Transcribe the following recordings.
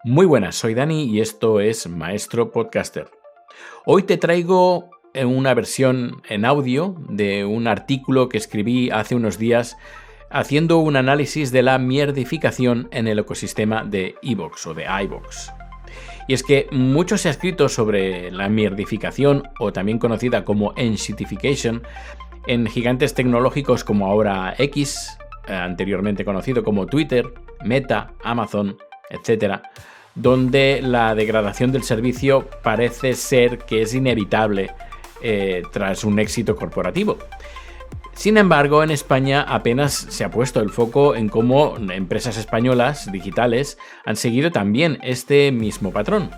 Muy buenas, soy Dani y esto es Maestro Podcaster. Hoy te traigo una versión en audio de un artículo que escribí hace unos días haciendo un análisis de la mierdificación en el ecosistema de iVoox o de iVoox. Y es que mucho se ha escrito sobre la mierdificación, o también conocida como enshittification, en gigantes tecnológicos como ahora X, anteriormente conocido como Twitter, Meta, Amazon, etc., donde la degradación del servicio parece ser que es inevitable tras un éxito corporativo. Sin embargo, en España apenas se ha puesto el foco en cómo empresas españolas digitales han seguido también este mismo patrón.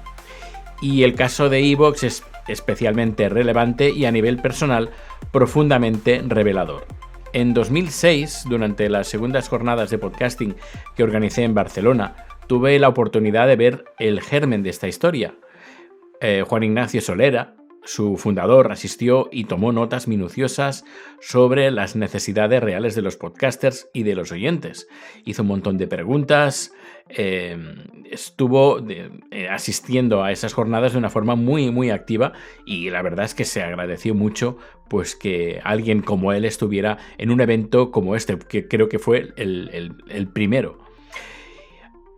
Y el caso de iVoox es especialmente relevante y a nivel personal profundamente revelador. En 2006, durante las segundas jornadas de podcasting que organicé en Barcelona, tuve la oportunidad de ver el germen de esta historia. Juan Ignacio Solera, su fundador, asistió y tomó notas minuciosas sobre las necesidades reales de los podcasters y de los oyentes. Hizo un montón de preguntas, estuvo asistiendo a esas jornadas de una forma muy activa, y la verdad es que se agradeció mucho pues que alguien como él estuviera en un evento como este, que creo que fue el primero.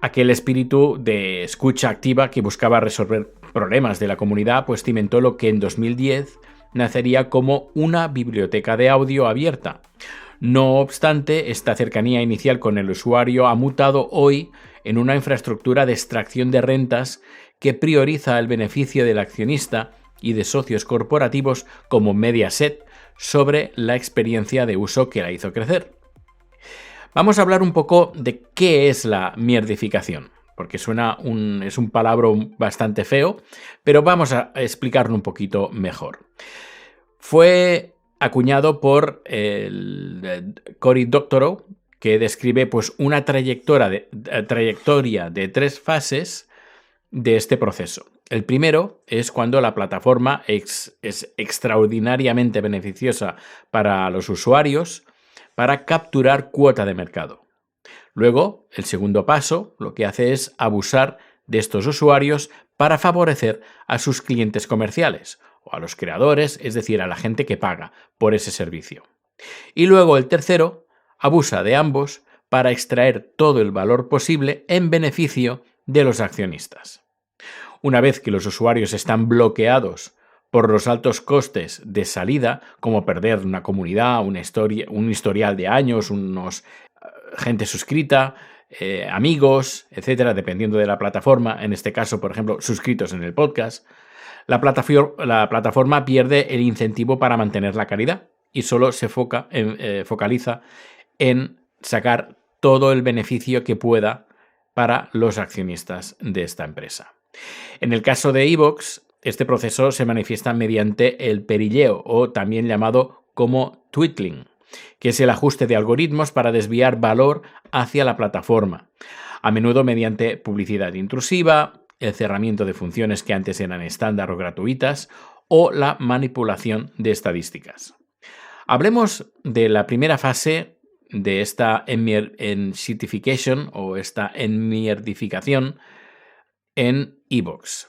Aquel espíritu de escucha activa que buscaba resolver problemas de la comunidad, pues cimentó lo que en 2010 nacería como una biblioteca de audio abierta. No obstante, esta cercanía inicial con el usuario ha mutado hoy en una infraestructura de extracción de rentas que prioriza el beneficio del accionista y de socios corporativos como Mediaset sobre la experiencia de uso que la hizo crecer. Vamos a hablar un poco de qué es la mierdificación, porque es un palabra bastante feo, pero vamos a explicarlo un poquito mejor. Fue acuñado por el Cory Doctorow, que describe pues, una trayectoria de 3 fases de este proceso. El primero es cuando la plataforma es extraordinariamente beneficiosa para los usuarios, para capturar cuota de mercado. Luego, el segundo paso lo que hace es abusar de estos usuarios para favorecer a sus clientes comerciales o a los creadores, es decir, a la gente que paga por ese servicio. Y luego el tercero abusa de ambos para extraer todo el valor posible en beneficio de los accionistas. Una vez que los usuarios están bloqueados por los altos costes de salida, como perder una comunidad, un historial de años, gente suscrita, amigos, etcétera, dependiendo de la plataforma, en este caso, por ejemplo, suscritos en el podcast, la plataforma pierde el incentivo para mantener la calidad y solo se focaliza en sacar todo el beneficio que pueda para los accionistas de esta empresa. En el caso de iVoox, este proceso se manifiesta mediante el perilleo, o también llamado como twiddling, que es el ajuste de algoritmos para desviar valor hacia la plataforma, a menudo mediante publicidad intrusiva, el cerramiento de funciones que antes eran estándar o gratuitas, o la manipulación de estadísticas. Hablemos de la primera fase de esta enshittification o esta enmierdificación en iVoox.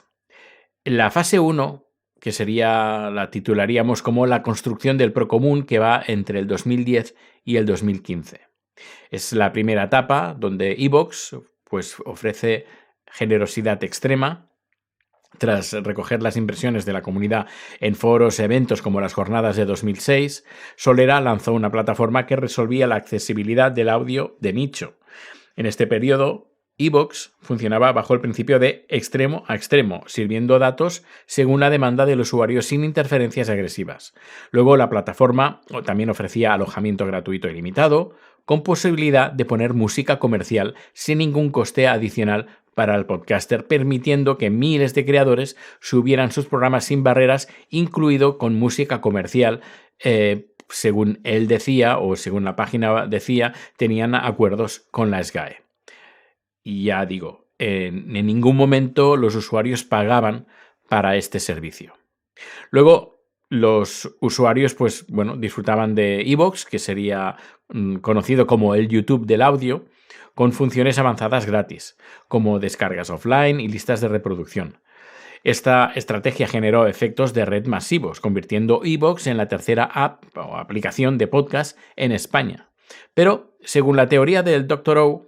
La fase 1, que la titularíamos como la construcción del procomún, que va entre el 2010 y el 2015. Es la primera etapa donde iVoox pues, ofrece generosidad extrema. Tras recoger las impresiones de la comunidad en foros, eventos como las jornadas de 2006, Solera lanzó una plataforma que resolvía la accesibilidad del audio de nicho. En este periodo, iVoox funcionaba bajo el principio de extremo a extremo, sirviendo datos según la demanda del usuario sin interferencias agresivas. Luego la plataforma también ofrecía alojamiento gratuito ilimitado, con posibilidad de poner música comercial sin ningún coste adicional para el podcaster, permitiendo que miles de creadores subieran sus programas sin barreras, incluido con música comercial. Según él decía, o según la página decía, tenían acuerdos con la SGAE. Y ya digo, en ningún momento los usuarios pagaban para este servicio. Luego, los usuarios disfrutaban de iVoox, que sería conocido como el YouTube del audio, con funciones avanzadas gratis, como descargas offline y listas de reproducción. Esta estrategia generó efectos de red masivos, convirtiendo iVoox en la tercera app o aplicación de podcast en España. Pero, según la teoría del Dr. O,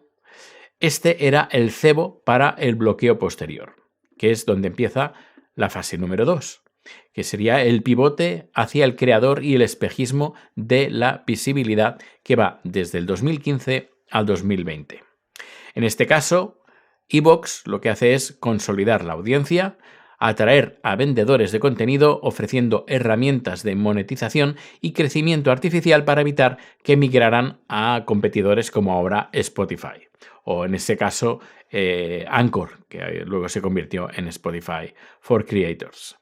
este era el cebo para el bloqueo posterior, que es donde empieza la fase número 2, que sería el pivote hacia el creador y el espejismo de la visibilidad, que va desde el 2015 al 2020. En este caso, iVoox lo que hace es consolidar la audiencia, atraer a vendedores de contenido ofreciendo herramientas de monetización y crecimiento artificial para evitar que migraran a competidores como ahora Spotify, o en ese caso Anchor, que luego se convirtió en Spotify for Creators.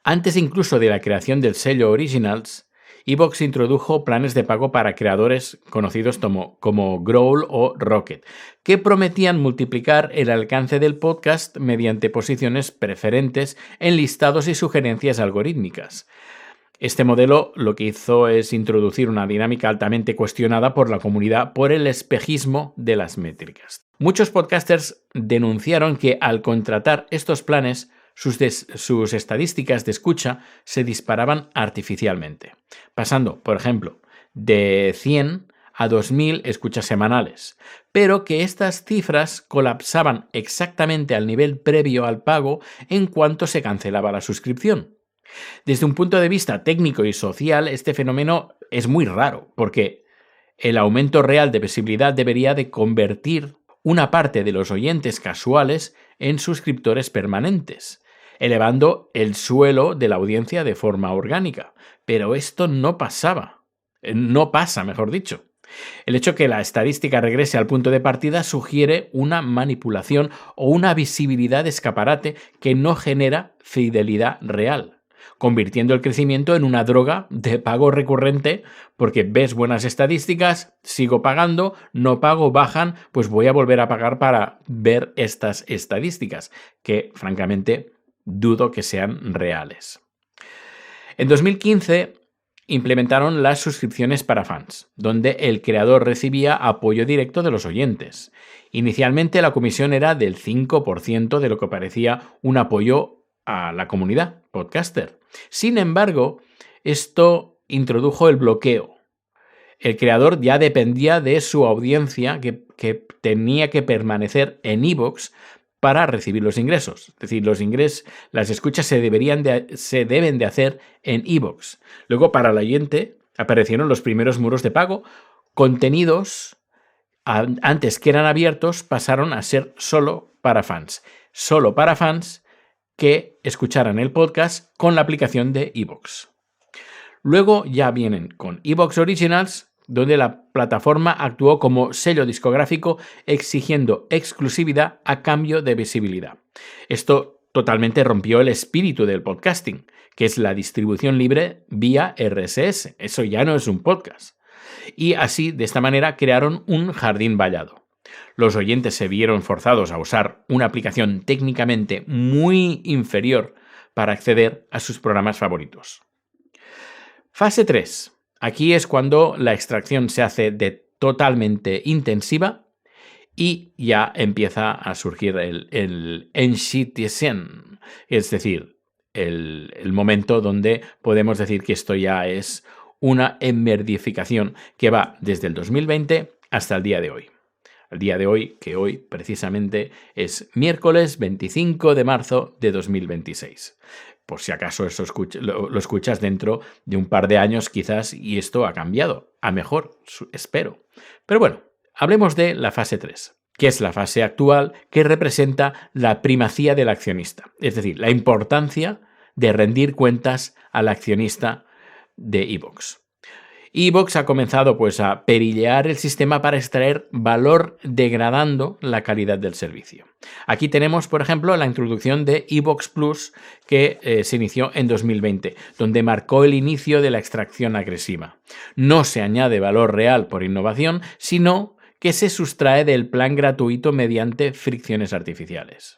Antes incluso de la creación del sello Originals, iVoox introdujo planes de pago para creadores conocidos como Growl o Rocket, que prometían multiplicar el alcance del podcast mediante posiciones preferentes en listados y sugerencias algorítmicas. Este modelo lo que hizo es introducir una dinámica altamente cuestionada por la comunidad por el espejismo de las métricas. Muchos podcasters denunciaron que al contratar estos planes, sus estadísticas de escucha se disparaban artificialmente, pasando, por ejemplo, de 100 a 2.000 escuchas semanales, pero que estas cifras colapsaban exactamente al nivel previo al pago en cuanto se cancelaba la suscripción. Desde un punto de vista técnico y social, este fenómeno es muy raro, porque el aumento real de visibilidad debería de convertir una parte de los oyentes casuales en suscriptores permanentes, elevando el suelo de la audiencia de forma orgánica. Pero esto no pasa, mejor dicho. El hecho que la estadística regrese al punto de partida sugiere una manipulación o una visibilidad de escaparate que no genera fidelidad real, convirtiendo el crecimiento en una droga de pago recurrente, porque ves buenas estadísticas, sigo pagando, no pago, bajan, pues voy a volver a pagar para ver estas estadísticas, que francamente dudo que sean reales. En 2015 implementaron las suscripciones para fans, donde el creador recibía apoyo directo de los oyentes. Inicialmente la comisión era del 5% de lo que parecía un apoyo a la comunidad podcaster. Sin embargo, esto introdujo el bloqueo. El creador ya dependía de su audiencia que tenía que permanecer en iVoox para recibir los ingresos. Es decir, las escuchas se deben de hacer en iVoox. Luego, para el oyente, aparecieron los primeros muros de pago. Contenidos, antes que eran abiertos, pasaron a ser solo para fans. Solo para fans que escucharan el podcast con la aplicación de iVoox. Luego ya vienen con iVoox Originals, donde la plataforma actuó como sello discográfico exigiendo exclusividad a cambio de visibilidad. Esto totalmente rompió el espíritu del podcasting, que es la distribución libre vía RSS. Eso ya no es un podcast. Y así, de esta manera, crearon un jardín vallado. Los oyentes se vieron forzados a usar una aplicación técnicamente muy inferior para acceder a sus programas favoritos. Fase 3. Aquí es cuando la extracción se hace totalmente intensiva y ya empieza a surgir el enchitisen, es decir, el momento donde podemos decir que esto ya es una emerdificación que va desde el 2020 hasta el día de hoy. El día de hoy, que hoy precisamente es miércoles 25 de marzo de 2026. Por si acaso eso lo escuchas dentro de un par de años quizás y esto ha cambiado. A mejor, espero. Pero bueno, hablemos de la fase 3, que es la fase actual que representa la primacía del accionista. Es decir, la importancia de rendir cuentas al accionista de iVoox. iVoox ha comenzado a perillear el sistema para extraer valor degradando la calidad del servicio. Aquí tenemos, por ejemplo, la introducción de iVoox Plus que se inició en 2020, donde marcó el inicio de la extracción agresiva. No se añade valor real por innovación, sino que se sustrae del plan gratuito mediante fricciones artificiales.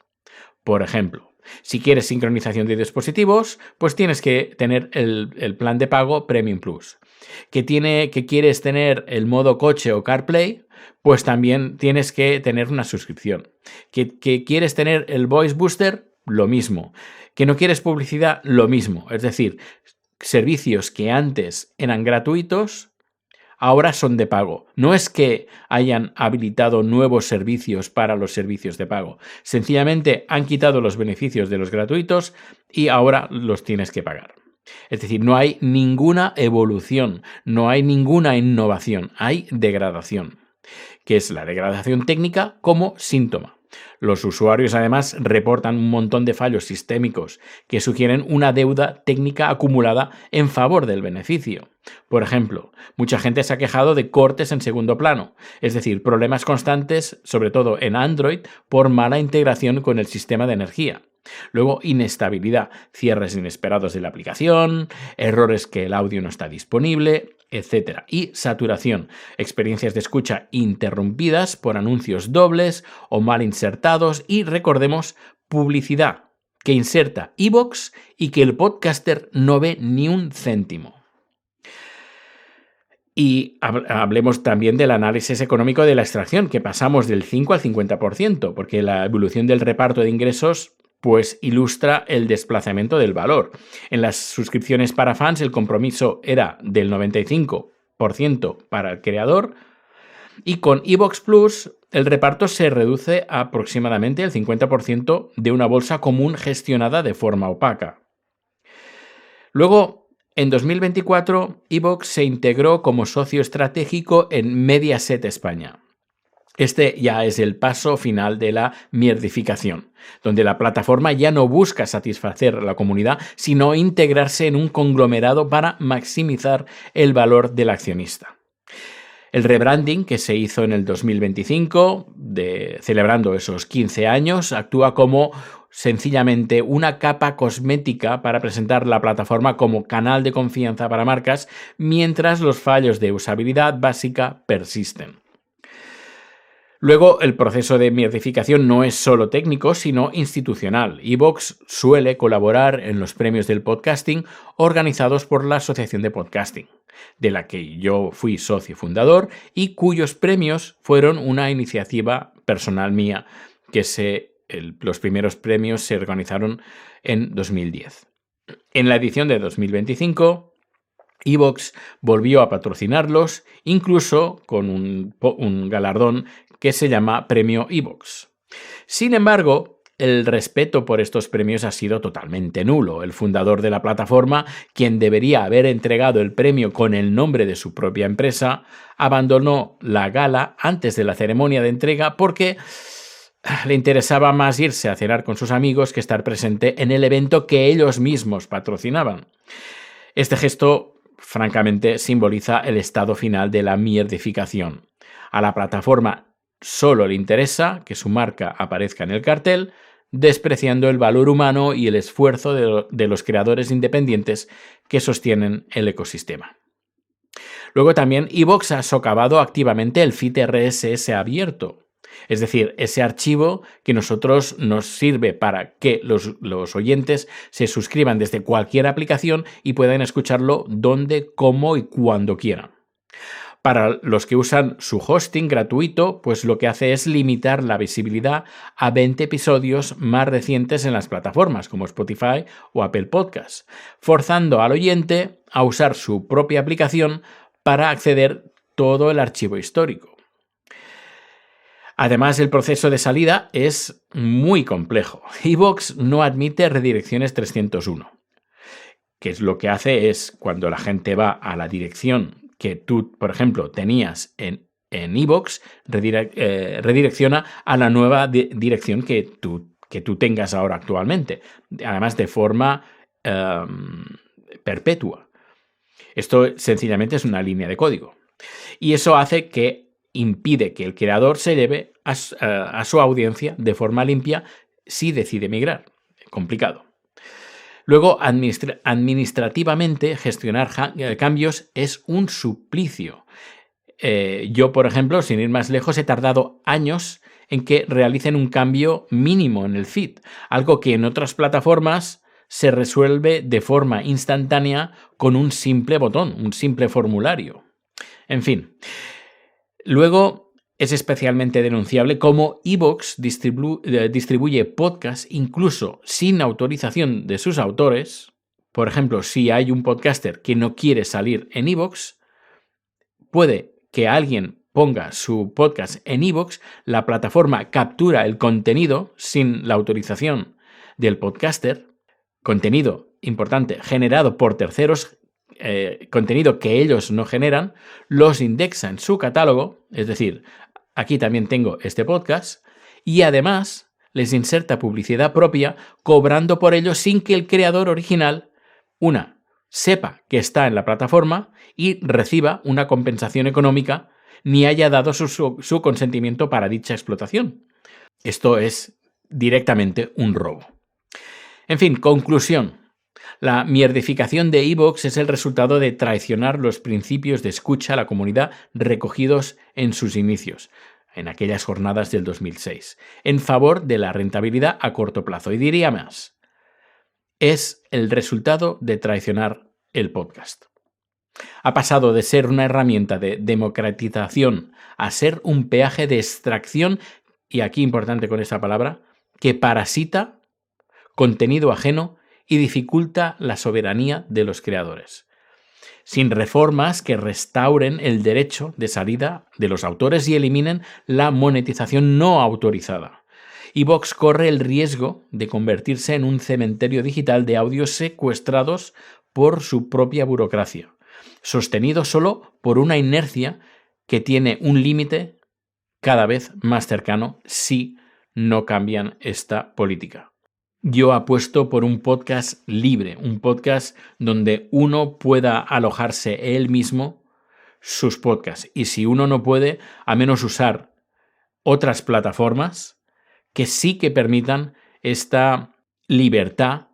Por ejemplo, Si quieres sincronización de dispositivos, pues tienes que tener el plan de pago Premium Plus. Que quieres tener el modo coche o CarPlay, pues también tienes que tener una suscripción. Que quieres tener el Voice Booster, lo mismo. Que no quieres publicidad, lo mismo. Es decir, servicios que antes eran gratuitos, ahora son de pago. No es que hayan habilitado nuevos servicios para los servicios de pago. Sencillamente han quitado los beneficios de los gratuitos y ahora los tienes que pagar. Es decir, no hay ninguna evolución, no hay ninguna innovación, hay degradación, que es la degradación técnica como síntoma. Los usuarios además reportan un montón de fallos sistémicos que sugieren una deuda técnica acumulada en favor del beneficio. Por ejemplo, mucha gente se ha quejado de cortes en segundo plano, es decir, problemas constantes, sobre todo en Android, por mala integración con el sistema de energía. Luego, inestabilidad, cierres inesperados de la aplicación, errores que el audio no está disponible, etc. Y saturación, experiencias de escucha interrumpidas por anuncios dobles o mal insertados y, recordemos, publicidad que inserta iVoox y que el podcaster no ve ni un céntimo. Y hablemos también del análisis económico de la extracción, que pasamos del 5 al 50%, porque la evolución del reparto de ingresos pues ilustra el desplazamiento del valor. En las suscripciones para fans el compromiso era del 95% para el creador y con iVoox Plus el reparto se reduce a aproximadamente el 50% de una bolsa común gestionada de forma opaca. Luego, en 2024, iVoox se integró como socio estratégico en Mediaset España. Este ya es el paso final de la mierdificación, donde la plataforma ya no busca satisfacer a la comunidad, sino integrarse en un conglomerado para maximizar el valor del accionista. El rebranding que se hizo en el 2025, celebrando esos 15 años, actúa como sencillamente una capa cosmética para presentar la plataforma como canal de confianza para marcas, mientras los fallos de usabilidad básica persisten. Luego, el proceso de mierdificación no es solo técnico, sino institucional. iVoox suele colaborar en los premios del podcasting organizados por la Asociación de Podcasting, de la que yo fui socio fundador y cuyos premios fueron una iniciativa personal mía, que los primeros premios se organizaron en 2010. En la edición de 2025, iVoox volvió a patrocinarlos, incluso con un galardón que se llama Premio iVoox. Sin embargo, el respeto por estos premios ha sido totalmente nulo. El fundador de la plataforma, quien debería haber entregado el premio con el nombre de su propia empresa, abandonó la gala antes de la ceremonia de entrega porque le interesaba más irse a cenar con sus amigos que estar presente en el evento que ellos mismos patrocinaban. Este gesto, francamente, simboliza el estado final de la mierdificación. A la plataforma solo le interesa que su marca aparezca en el cartel, despreciando el valor humano y el esfuerzo de los creadores independientes que sostienen el ecosistema. Luego también iVoox ha socavado activamente el feed RSS abierto, es decir, ese archivo que nosotros nos sirve para que los oyentes se suscriban desde cualquier aplicación y puedan escucharlo donde, cómo y cuando quieran. Para los que usan su hosting gratuito, pues lo que hace es limitar la visibilidad a 20 episodios más recientes en las plataformas como Spotify o Apple Podcasts, forzando al oyente a usar su propia aplicación para acceder todo el archivo histórico. Además, el proceso de salida es muy complejo. iVoox no admite redirecciones 301, que es lo que hace es cuando la gente va a la dirección que tú, por ejemplo, tenías en iVoox, redirecciona a la nueva dirección que tú tengas ahora actualmente, además de forma perpetua. Esto sencillamente es una línea de código. Y eso hace que impide que el creador se lleve a su audiencia de forma limpia si decide migrar. Complicado. Luego, administrativamente, gestionar cambios es un suplicio. Yo, por ejemplo, sin ir más lejos, he tardado años en que realicen un cambio mínimo en el feed, algo que en otras plataformas se resuelve de forma instantánea con un simple botón, un simple formulario. En fin, luego es especialmente denunciable cómo iVoox distribuye podcasts incluso sin autorización de sus autores. Por ejemplo, si hay un podcaster que no quiere salir en iVoox, puede que alguien ponga su podcast en iVoox, la plataforma captura el contenido sin la autorización del podcaster, contenido importante generado por terceros, contenido que ellos no generan, los indexa en su catálogo, es decir, aquí también tengo este podcast, y además les inserta publicidad propia cobrando por ello sin que el creador original, sepa que está en la plataforma y reciba una compensación económica ni haya dado su consentimiento para dicha explotación. Esto es directamente un robo. En fin, conclusión. La mierdificación de iVoox es el resultado de traicionar los principios de escucha a la comunidad recogidos en sus inicios, en aquellas jornadas del 2006, en favor de la rentabilidad a corto plazo. Y diría más, es el resultado de traicionar el podcast. Ha pasado de ser una herramienta de democratización a ser un peaje de extracción, y aquí importante con esta palabra, que parasita contenido ajeno y dificulta la soberanía de los creadores. Sin reformas que restauren el derecho de salida de los autores y eliminen la monetización no autorizada. iVoox corre el riesgo de convertirse en un cementerio digital de audios secuestrados por su propia burocracia, sostenido solo por una inercia que tiene un límite cada vez más cercano si no cambian esta política. Yo apuesto por un podcast libre, un podcast donde uno pueda alojarse él mismo sus podcasts. Y si uno no puede, a menos usar otras plataformas que sí que permitan esta libertad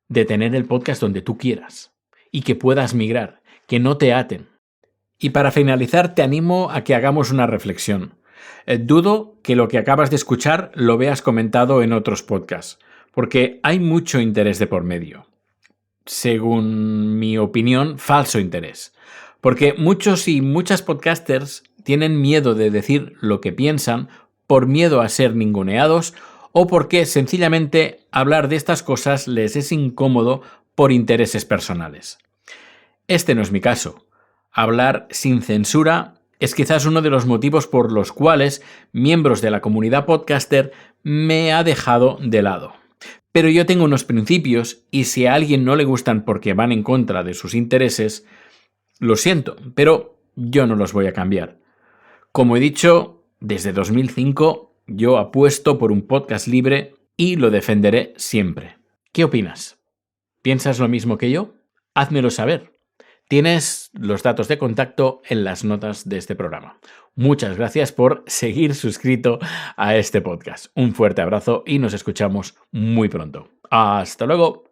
de tener el podcast donde tú quieras y que puedas migrar, que no te aten. Y para finalizar, te animo a que hagamos una reflexión. Dudo que lo que acabas de escuchar lo veas comentado en otros podcasts, porque hay mucho interés de por medio. Según mi opinión, falso interés. Porque muchos y muchas podcasters tienen miedo de decir lo que piensan por miedo a ser ninguneados o porque sencillamente hablar de estas cosas les es incómodo por intereses personales. Este no es mi caso. Hablar sin censura es quizás uno de los motivos por los cuales miembros de la comunidad podcaster me ha dejado de lado. Pero yo tengo unos principios y si a alguien no le gustan porque van en contra de sus intereses, lo siento, pero yo no los voy a cambiar. Como he dicho, desde 2005 yo apuesto por un podcast libre y lo defenderé siempre. ¿Qué opinas? ¿Piensas lo mismo que yo? Házmelo saber. Tienes los datos de contacto en las notas de este programa. Muchas gracias por seguir suscrito a este podcast. Un fuerte abrazo y nos escuchamos muy pronto. ¡Hasta luego!